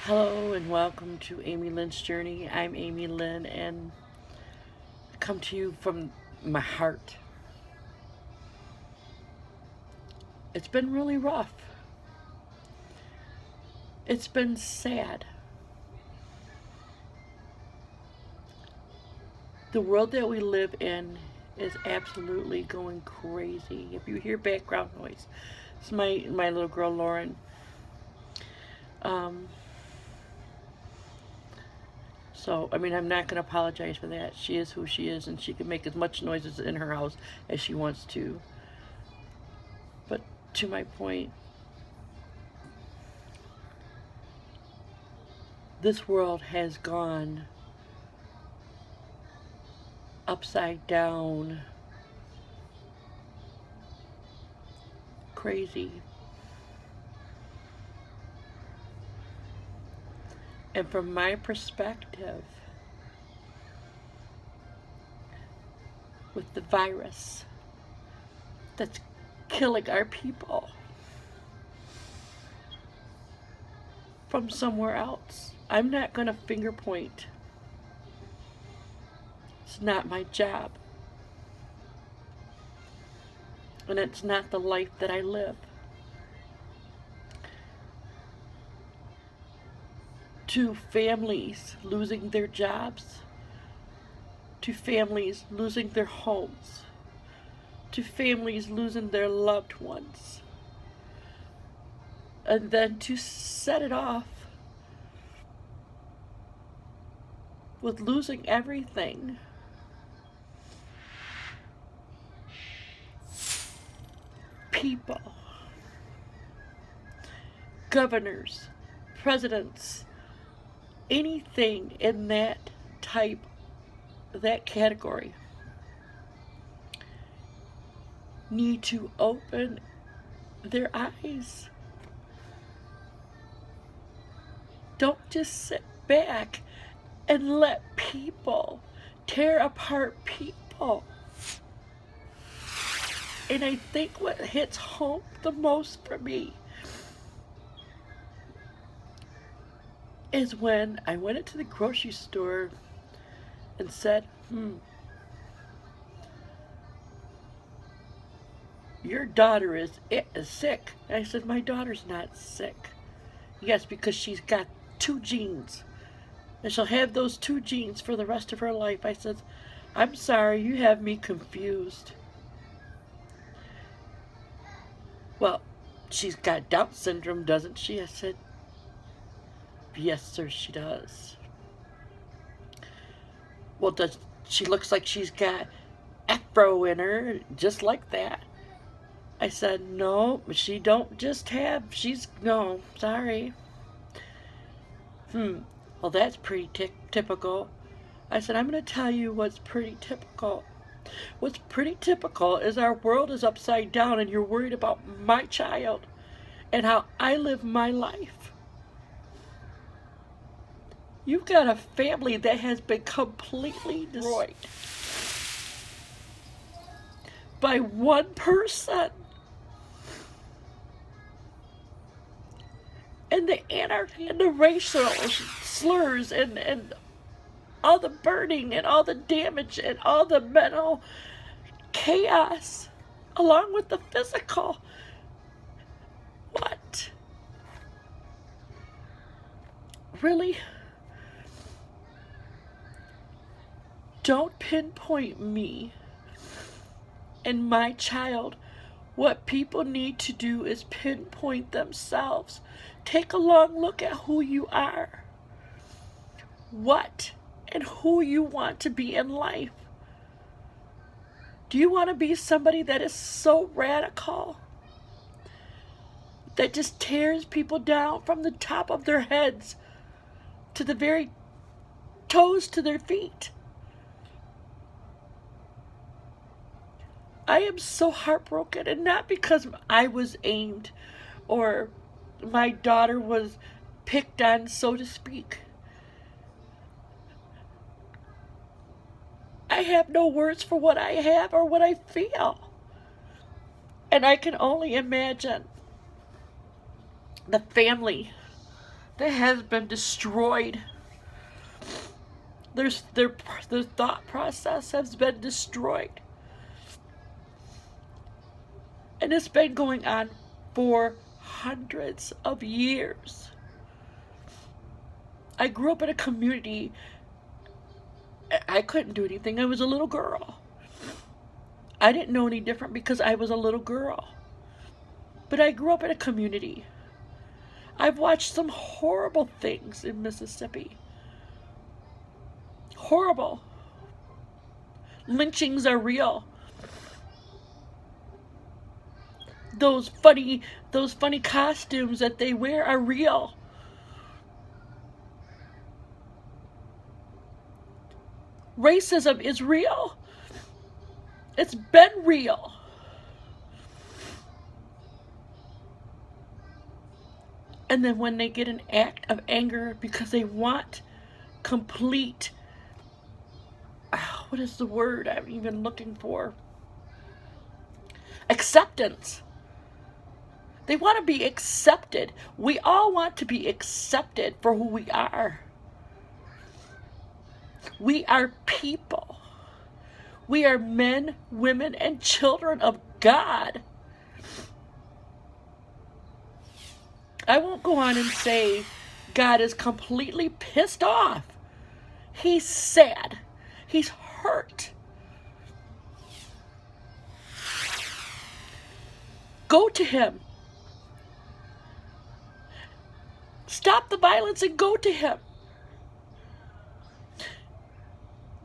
Hello and welcome to Amy Lynn's Journey. I'm Amy Lynn and I come to you from my heart. It's been really rough. It's been sad. The world that we live in is absolutely going crazy. If you hear background noise, it's my little girl Lauren. Um, I'm not going to apologize for that. She is who she is, and she can make as much noises in her house as she wants to. But to my point, this world has gone upside down, crazy. And from my perspective, with the virus that's killing our people from somewhere else, I'm not going to finger point. It's not my job. And it's not the life that I live. To families losing their jobs, to families losing their homes, to families losing their loved ones, and then to set it off with losing everything. People, governors, presidents, anything in that category need to open their eyes. Don't just sit back and let people tear apart people. And I think what hits home the most for me is when I went into the grocery store and said, your daughter is sick. And I said, my daughter's not sick. Yes, because she's got 2 genes. And she'll have those 2 genes for the rest of her life. I said, I'm sorry, you have me confused. Well, she's got Down syndrome, doesn't she? I said, yes, sir, she does. Well, she looks like she's got afro in her, just like that. I said, no, she don't just have, no, sorry. Well, that's pretty typical. I said, I'm going to tell you what's pretty typical. What's pretty typical is our world is upside down and you're worried about my child and how I live my life. You've got a family that has been completely destroyed by one person. And the anarchy and the racial slurs and all the burning and all the damage and all the mental chaos along with the physical. What? Really? Don't pinpoint me and my child. What people need to do is pinpoint themselves. Take a long look at who you are, what and who you want to be in life. Do you want to be somebody that is so radical, that just tears people down from the top of their heads to the very toes to their feet? I am so heartbroken, and not because I was aimed or my daughter was picked on, so to speak. I have no words for what I have or what I feel. And I can only imagine the family that has been destroyed. Their thought process has been destroyed. And it's been going on for hundreds of years. I grew up in a community. I couldn't do anything. I was a little girl. I didn't know any different because I was a little girl. But I grew up in a community. I've watched some horrible things in Mississippi. Horrible. Lynchings are real. Those funny costumes that they wear are real. Racism is real. It's been real. And then when they get an act of anger because they want complete, what is the word I'm even looking for? Acceptance. They want to be accepted. We all want to be accepted for who we are. We are people. We are men, women, and children of God. I won't go on and say God is completely pissed off. He's sad. He's hurt. Go to him. Stop the violence and go to him.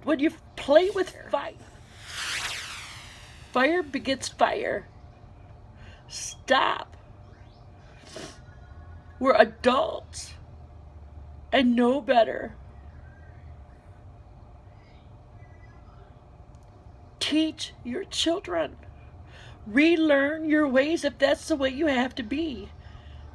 When you play with fire, fire begets fire. Stop. We're adults and know better. Teach your children. Relearn your ways if that's the way you have to be.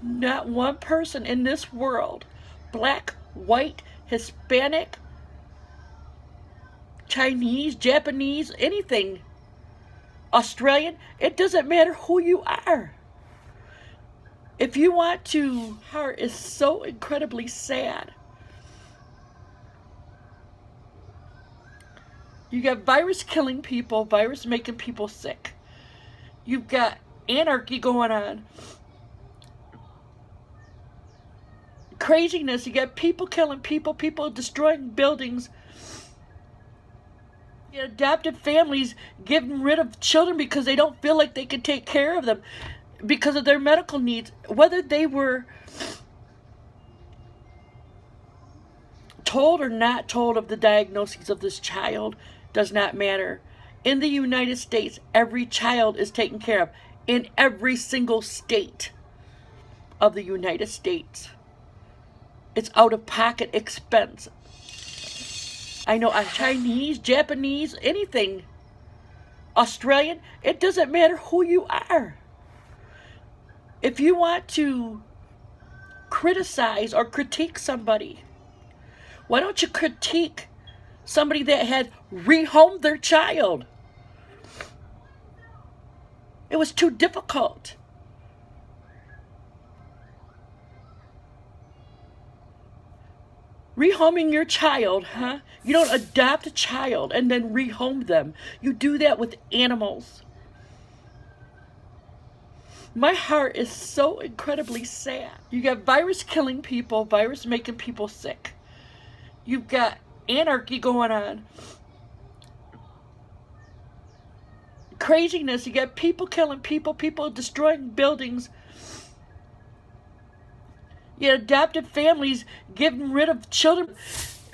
Not one person in this world, black, white, Hispanic, Chinese, Japanese, anything, Australian, it doesn't matter who you are. If you want to, heart is so incredibly sad. You got virus killing people, virus making people sick. You've got anarchy going on. Craziness. You got people killing people, people destroying buildings. You got adoptive families getting rid of children because they don't feel like they can take care of them because of their medical needs. Whether they were told or not told of the diagnosis of this child does not matter. In the United States, every child is taken care of in every single state of the United States. It's out-of-pocket expense. I know Chinese, Japanese, anything, Australian, it doesn't matter who you are. If you want to criticize or critique somebody, why don't you critique somebody that had rehomed their child? It was too difficult. Rehoming your child, huh? You don't adopt a child and then rehome them. You do that with animals. My heart is so incredibly sad. You got virus killing people, virus making people sick. You've got anarchy going on. Craziness. You got people killing people, people destroying buildings. You got adoptive families getting rid of children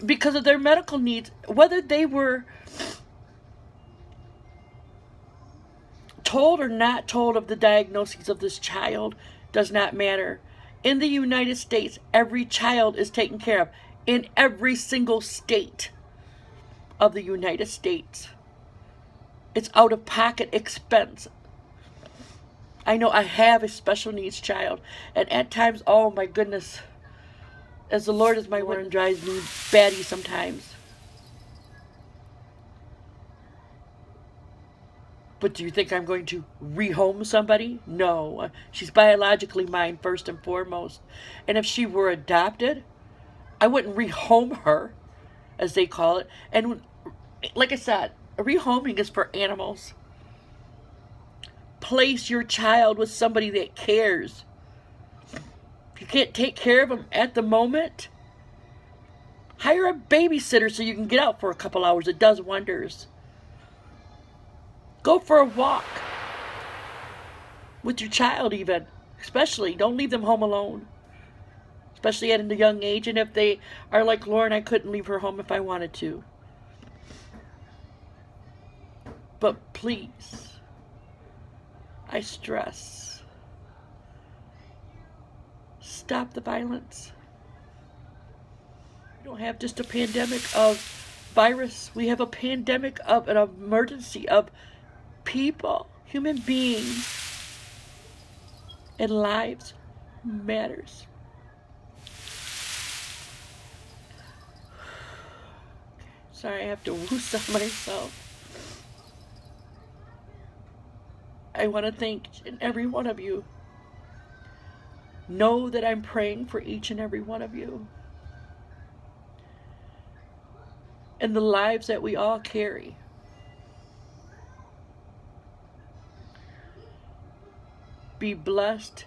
because of their medical needs. Whether they were told or not told of the diagnosis of this child does not matter. In the United States, every child is taken care of in every single state of the United States. It's out-of-pocket expense. I know I have a special needs child, and at times, oh my goodness, as the Lord is my word, drives me batty sometimes. But do you think I'm going to rehome somebody? No. She's biologically mine first and foremost. And if she were adopted, I wouldn't rehome her, as they call it. And like I said, rehoming is for animals. Place your child with somebody that cares. If you can't take care of them at the moment, hire a babysitter so you can get out for a couple hours. It does wonders. Go for a walk with your child even. Especially, don't leave them home alone. Especially at a young age. And if they are like Lauren, I couldn't leave her home if I wanted to. But please, I stress, stop the violence. We don't have just a pandemic of virus. We have a pandemic of an emergency of people, human beings, and lives matters. Sorry, I have to woos on myself. I want to thank each and every one of you. Know that I'm praying for each and every one of you. And the lives that we all carry. Be blessed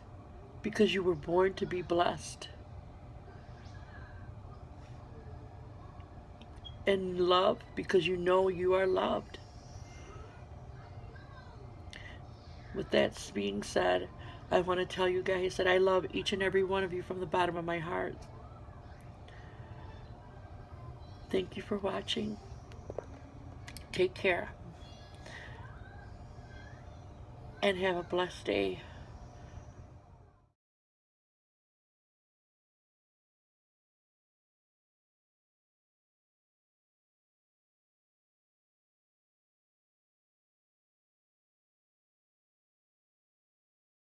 because you were born to be blessed. And love because you know you are loved. With that being said, I want to tell you guys that I love each and every one of you from the bottom of my heart. Thank you for watching. Take care. And have a blessed day.